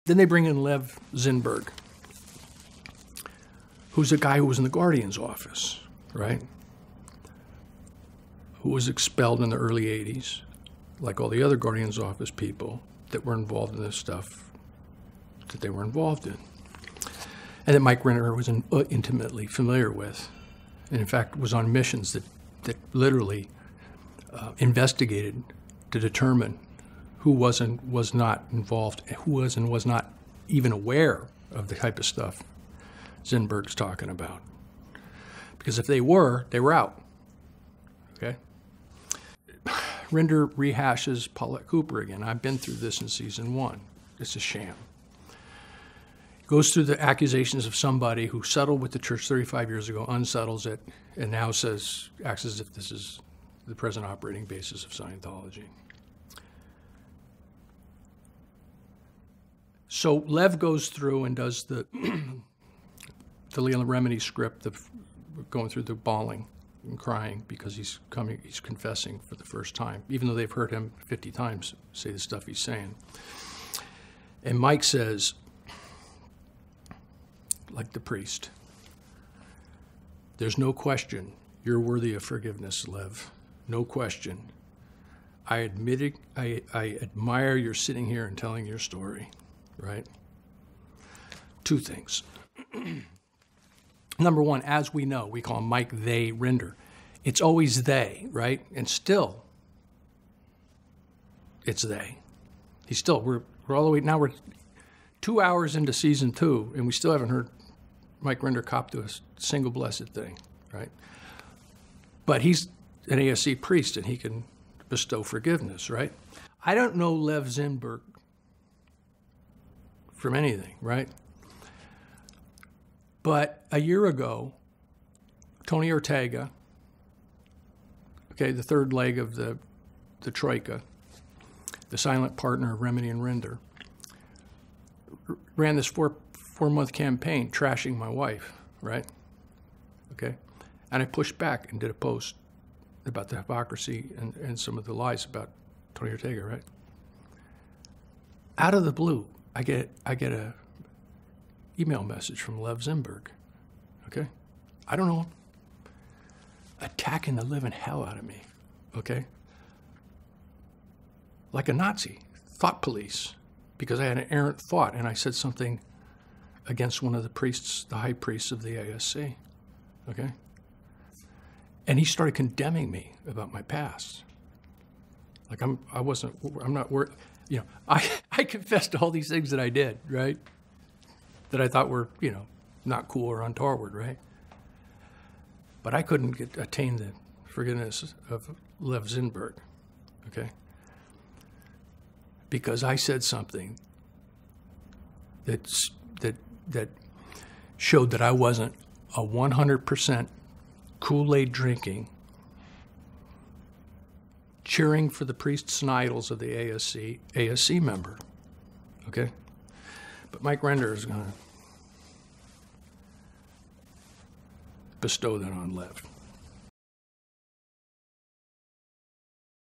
Then they bring in Lev Zinberg, who's a guy who was in the Guardian's office, right? Who was expelled in the early 80s, like all the other Guardian's office people that were involved in this stuff that they were involved in. And that Mike Renner was intimately familiar with, and in fact was on missions that literally investigated to determine who was and was not involved, who was and was not even aware of the type of stuff Zinberg's talking about. Because if they were out, okay? Rinder rehashes Paulette Cooper again. I've been through this in season 1. It's a sham. Goes through the accusations of somebody who settled with the church 35 years ago, unsettles it, and now acts as if this is the present operating basis of Scientology. So Lev goes through and does the Leah Remini script of going through the bawling and crying because he's confessing for the first time, even though they've heard him 50 times say the stuff he's saying. And Mike says, like the priest, "There's no question you're worthy of forgiveness, Lev. No question. I admire your sitting here and telling your story." Right? 2 things. Number 1, as we know, we call him Mike, they, Rinder. It's always they, right? And still, it's they. We're all the way, now we're 2 hours into season 2, and we still haven't heard Mike Rinder cop to a single blessed thing, right? But he's an ASC priest, and he can bestow forgiveness, right? I don't know Lev Zinberg from anything, right? But a year ago, Tony Ortega, okay, the third leg of the troika, the silent partner of Remini and Rinder, ran this four-month campaign trashing my wife, right? Okay? And I pushed back and did a post about the hypocrisy and some of the lies about Tony Ortega, right? Out of the blue, I get a email message from Lev Zinberg, okay? I don't know him. Attacking the living hell out of me, okay? Like a Nazi, thought police, because I had an errant thought and I said something against one of the priests, the high priests of the ASC, okay? And he started condemning me about my past. Like I'm not worried. You know, I confessed to all these things that I did, right? That I thought were, not cool or untoward, right? But I couldn't attain the forgiveness of Lev Zinberg, okay? Because I said something that showed that I wasn't a 100% Kool-Aid drinking, cheering for the priests and idols of the ASC member, okay? But Mike Rinder is going to bestow that on Lev.